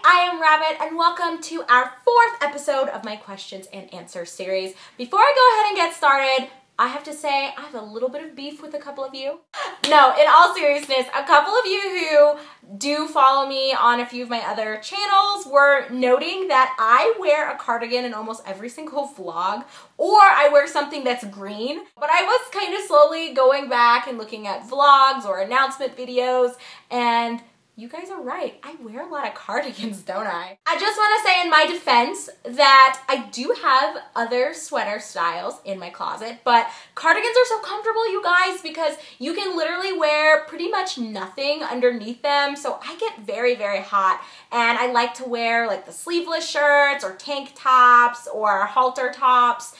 I am Rabbit and welcome to our 4th episode of my questions and answers series. Before I go ahead and get started, I have to say I have a little bit of beef with a couple of you. No, in all seriousness, a couple of you who do follow me on a few of my other channels were noting that I wear a cardigan in almost every single vlog, or I wear something that's green. But I was kind of slowly going back and looking at vlogs or announcement videos, and you guys are right. I wear a lot of cardigans, don't I? I just want to say in my defense that I do have other sweater styles in my closet, but cardigans are so comfortable, you guys, because you can literally wear pretty much nothing underneath them. So I get very, very hot, and I like to wear like the sleeveless shirts or tank tops or halter tops,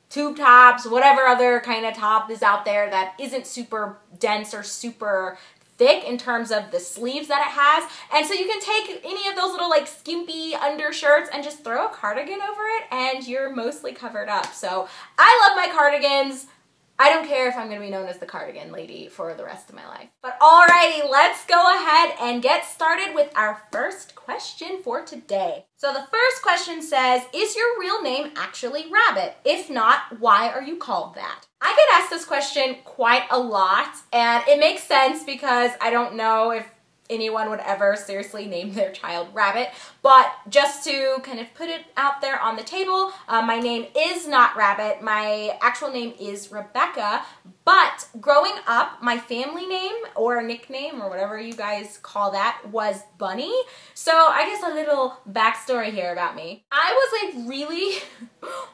tube tops, whatever other kind of top is out there that isn't super dense or super thick in terms of the sleeves that it has. And so you can take any of those little like skimpy undershirts and just throw a cardigan over it and you're mostly covered up. So I love my cardigans. I don't care if I'm going to be known as the cardigan lady for the rest of my life. But alrighty, let's go ahead and get started with our first question for today. So the first question says, is your real name actually Rabbit? If not, why are you called that? I get asked this question quite a lot, and it makes sense because I don't know if anyone would ever seriously name their child Rabbit, but just to kind of put it out there on the table, my name is not Rabbit. My actual name is Rebecca, but growing up, my family name or nickname or whatever you guys call that was Bunny. So I guess a little backstory here about me. I was a really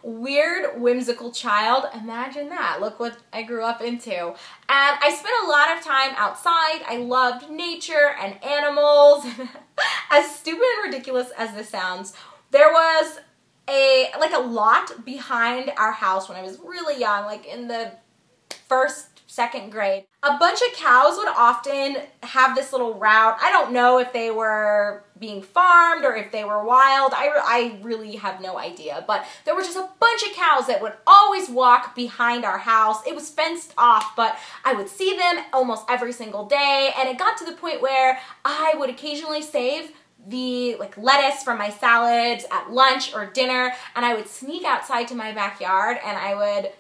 weird, whimsical child. Imagine that. Look what I grew up into. And I spent a lot of time outside. I loved nature and animals. As stupid and ridiculous as this sounds, there was a lot behind our house when I was really young, like in the second grade. A bunch of cows would often have this little route. I don't know if they were being farmed or if they were wild. I really have no idea, but there were just a bunch of cows that would always walk behind our house. It was fenced off, but I would see them almost every single day, and it got to the point where I would occasionally save the lettuce from my salads at lunch or dinner, and I would sneak outside to my backyard and I would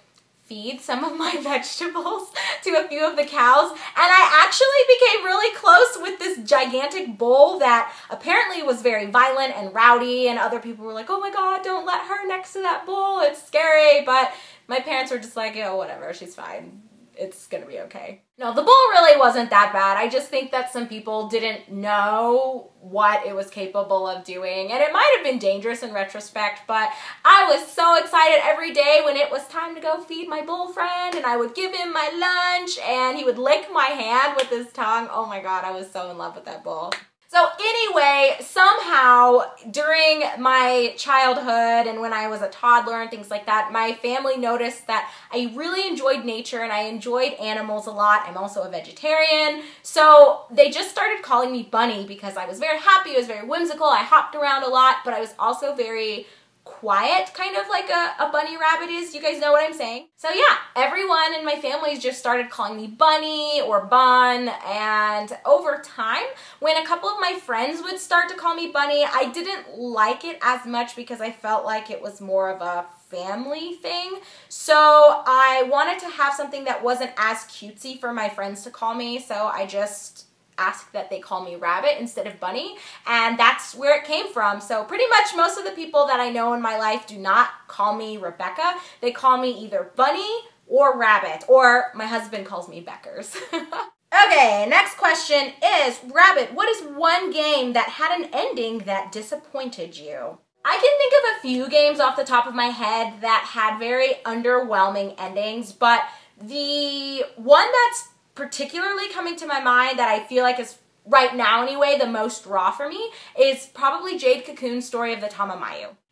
feed some of my vegetables to a few of the cows. And I actually became really close with this gigantic bull that apparently was very violent and rowdy, and other people were like, oh my god, don't let her next to that bull, it's scary. But my parents were just like, oh, whatever, she's fine. It's gonna be okay. No, the bull really wasn't that bad. I just think that some people didn't know what it was capable of doing, and it might have been dangerous in retrospect, but I was so excited every day when it was time to go feed my bull friend, and I would give him my lunch and he would lick my hand with his tongue. Oh my god, I was so in love with that bull. So anyway, somehow during my childhood and when I was a toddler and things like that, my family noticed that I really enjoyed nature and I enjoyed animals a lot. I'm also a vegetarian. So they just started calling me Bunny because I was very happy, I was very whimsical, I hopped around a lot, but I was also very quiet, kind of like a bunny rabbit is. You guys know what I'm saying? So yeah, everyone in my family just started calling me Bunny or Bun, and over time, when a couple of my friends would start to call me Bunny, I didn't like it as much because I felt like it was more of a family thing. So I wanted to have something that wasn't as cutesy for my friends to call me, so I just ask that they call me Rabbit instead of Bunny, and that's where it came from. So pretty much most of the people that I know in my life do not call me Rebecca. They call me either Bunny or Rabbit, or my husband calls me Beckers. Okay, next question is, Rabbit, what is one game that had an ending that disappointed you? I can think of a few games off the top of my head that had very underwhelming endings, but the one that's particularly coming to my mind that I feel like is, right now anyway, the most raw for me is probably Jade Cocoon's Story of the Tama.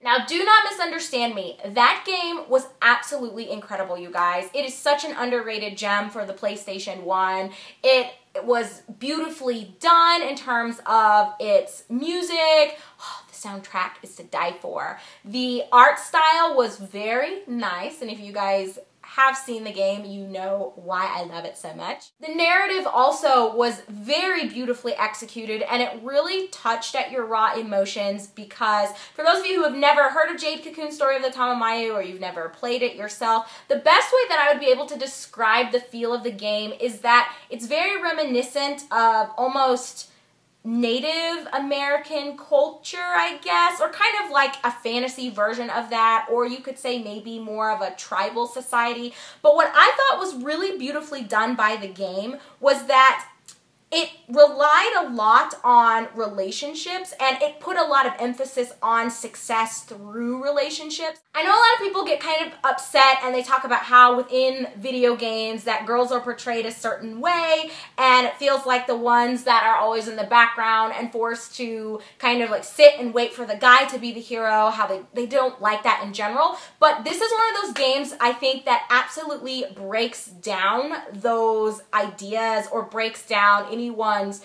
Now, do not misunderstand me. That game was absolutely incredible, you guys. It is such an underrated gem for the PlayStation 1. It was beautifully done in terms of its music. Oh, the soundtrack is to die for. The art style was very nice, and if you guys have seen the game, you know why I love it so much. The narrative also was very beautifully executed, and it really touched at your raw emotions because for those of you who have never heard of Jade Cocoon's Story of the Tamamayu, or you've never played it yourself, the best way that I would be able to describe the feel of the game is that it's very reminiscent of almost Native American culture, I guess, or kind of like a fantasy version of that, or you could say maybe more of a tribal society. But what I thought was really beautifully done by the game was that it relied a lot on relationships, and it put a lot of emphasis on success through relationships. I know a lot of people get kind of upset and they talk about how within video games that girls are portrayed a certain way, and it feels like the ones that are always in the background and forced to kind of like sit and wait for the guy to be the hero, how they don't like that in general. But this is one of those games, I think, that absolutely breaks down those ideas or breaks down anyone's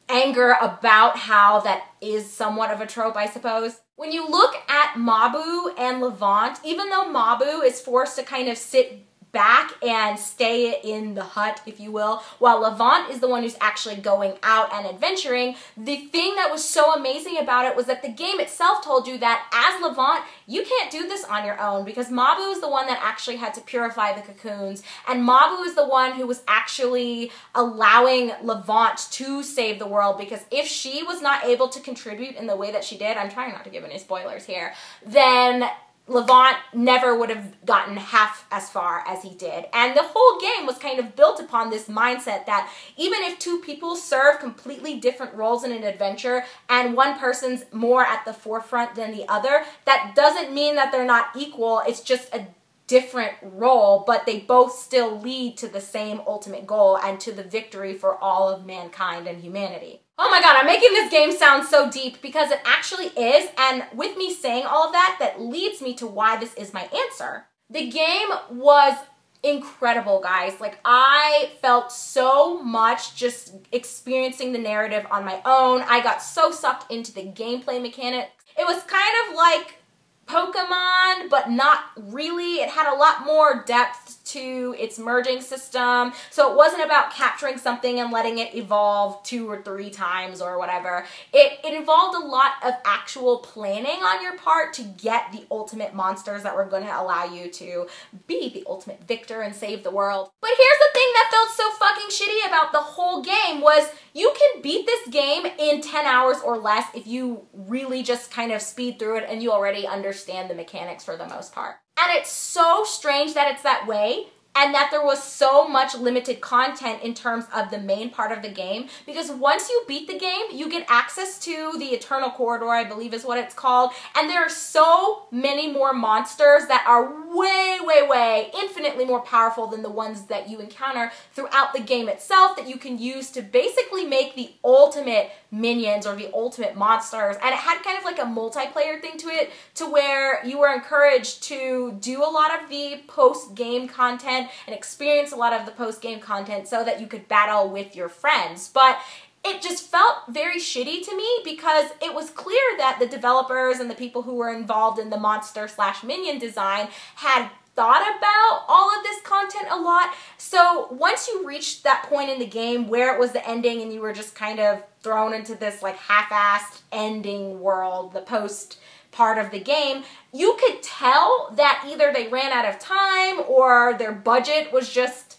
anger about how that is somewhat of a trope, I suppose. When you look at Mabu and Levant, even though Mabu is forced to kind of sit back and stay in the hut, if you will, while Levant is the one who's actually going out and adventuring, the thing that was so amazing about it was that the game itself told you that as Levant, you can't do this on your own, because Mabu is the one that actually had to purify the cocoons, and Mabu is the one who was actually allowing Levant to save the world, because if she was not able to contribute in the way that she did, I'm trying not to give any spoilers here, then Levant never would have gotten half as far as he did. And the whole game was kind of built upon this mindset that even if two people serve completely different roles in an adventure and one person's more at the forefront than the other, that doesn't mean that they're not equal. It's just a different role, but they both still lead to the same ultimate goal and to the victory for all of mankind and humanity. Oh my god, I'm making this game sound so deep because it actually is, and with me saying all of that, that leads me to why this is my answer. The game was incredible, guys. Like, I felt so much just experiencing the narrative on my own. I got so sucked into the gameplay mechanics. It was kind of like Pokemon, but not really. It had a lot more depth to its merging system, so it wasn't about capturing something and letting it evolve 2 or 3 times or whatever. It involved a lot of actual planning on your part to get the ultimate monsters that were going to allow you to be the ultimate victor and save the world. But here's the thing that felt so fucking shitty about the whole game was you can beat this game in 10 hours or less if you really just kind of speed through it and you already understand the mechanics for the most part. And it's so strange that it's that way, and that there was so much limited content in terms of the main part of the game, because once you beat the game, you get access to the Eternal Corridor, I believe is what it's called, and there are so many more monsters that are way, way, way infinitely more powerful than the ones that you encounter throughout the game itself that you can use to basically make the ultimate minions or the ultimate monsters. And it had kind of like a multiplayer thing to it, to where you were encouraged to do a lot of the post-game content and experience a lot of the post-game content so that you could battle with your friends. But it just felt very shitty to me because it was clear that the developers and the people who were involved in the monster/minion design had thought about all of this content a lot. So once you reached that point in the game where it was the ending and you were just kind of thrown into this like half-assed ending world, the post part of the game, you could tell that either they ran out of time or their budget was just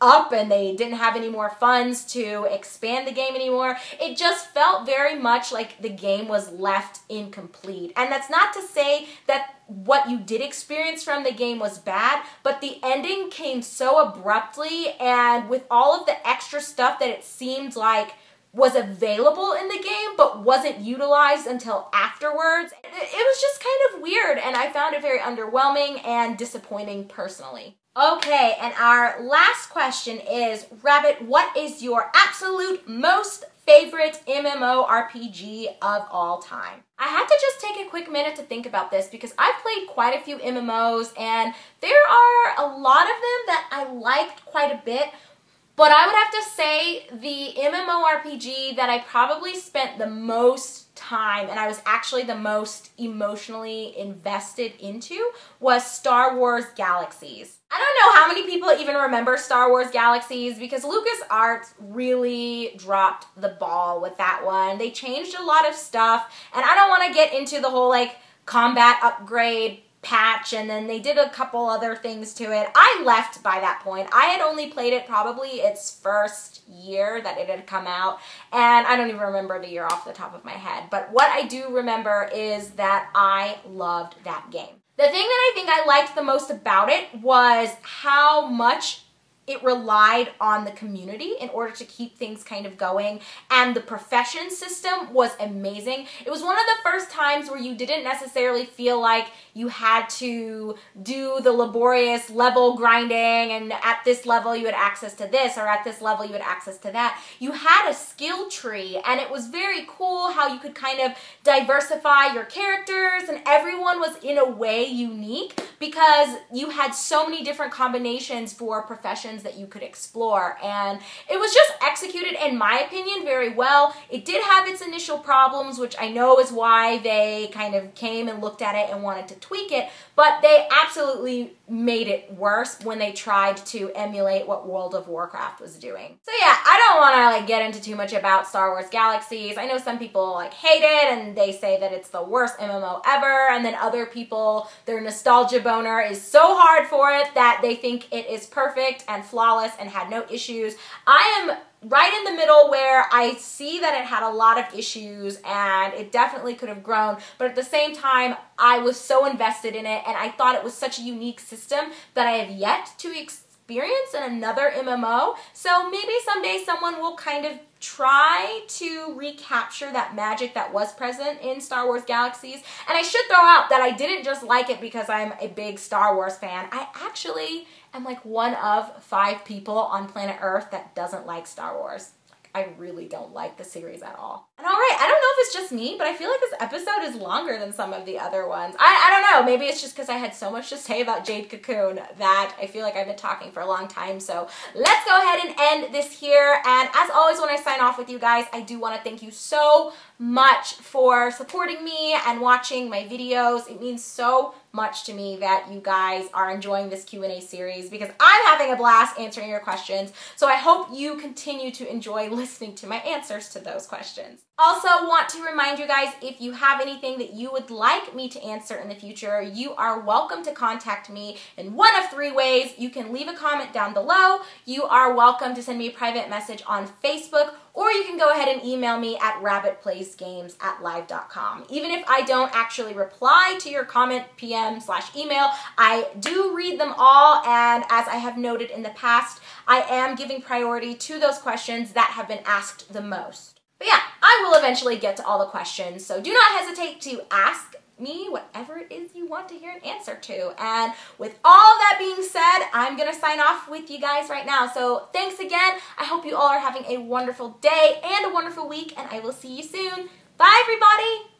up and they didn't have any more funds to expand the game anymore. It just felt very much like the game was left incomplete. And that's not to say that what you did experience from the game was bad, but the ending came so abruptly, and with all of the extra stuff that it seemed like was available in the game but wasn't utilized until afterwards. It was just kind of weird, and I found it very underwhelming and disappointing personally. Okay, and our last question is, Rabbit, what is your absolute most favorite MMORPG of all time? I had to just take a quick minute to think about this because I've played quite a few MMOs, and there are a lot of them that I liked quite a bit. But I would have to say the MMORPG that I probably spent the most time and I was actually the most emotionally invested into was Star Wars Galaxies. I don't know how many people even remember Star Wars Galaxies because LucasArts really dropped the ball with that one. They changed a lot of stuff, and I don't want to get into the whole like combat upgrade patch, and then they did a couple other things to it. I left by that point. I had only played it probably its first year that it had come out, and I don't even remember the year off the top of my head, but what I do remember is that I loved that game. The thing that I think I liked the most about it was how much it relied on the community in order to keep things kind of going, and the profession system was amazing. It was one of the first times where you didn't necessarily feel like you had to do the laborious level grinding, and at this level you had access to this, or at this level you had access to that. You had a skill tree, and it was very cool how you could kind of diversify your characters, and everyone was in a way unique because you had so many different combinations for professions that you could explore, and it was just executed, in my opinion, very well. It did have its initial problems, which I know is why they kind of came and looked at it and wanted to tweak it, but they absolutely made it worse when they tried to emulate what World of Warcraft was doing. So yeah, I don't want to like get into too much about Star Wars Galaxies. I know some people like hate it and they say that it's the worst MMO ever, and then other people, their nostalgia boner is so hard for it that they think it is perfect and flawless and had no issues. I am right in the middle where I see that it had a lot of issues and it definitely could have grown, but at the same time, I was so invested in it and I thought it was such a unique system that I have yet to experience in another MMO. So maybe someday someone will kind of try to recapture that magic that was present in Star Wars Galaxies. And I should throw out that I didn't just like it because I'm a big Star Wars fan. I actually am like one of 5 people on planet Earth that doesn't like Star Wars. I really don't like the series at all. And alright, I don't know if it's just me, but I feel like this episode is longer than some of the other ones. I don't know, maybe it's just because I had so much to say about Jade Cocoon that I feel like I've been talking for a long time. So let's go ahead and end this here. And as always, when I sign off with you guys, I do want to thank you so much for supporting me and watching my videos. It means so much to me that you guys are enjoying this Q&A series because I'm having a blast answering your questions. So I hope you continue to enjoy listening to my answers to those questions. Also want to remind you guys, if you have anything that you would like me to answer in the future, you are welcome to contact me in one of 3 ways. You can leave a comment down below. You are welcome to send me a private message on Facebook, or you can go ahead and email me at rabbitplaysgames@live.com. Even if I don't actually reply to your comment, PM/email, I do read them all, and as I have noted in the past, I am giving priority to those questions that have been asked the most. But yeah, I will eventually get to all the questions, so do not hesitate to ask me whatever it is you want to hear an answer to. And with all that being said, I'm gonna sign off with you guys right now. So thanks again. I hope you all are having a wonderful day and a wonderful week, and I will see you soon. Bye, everybody.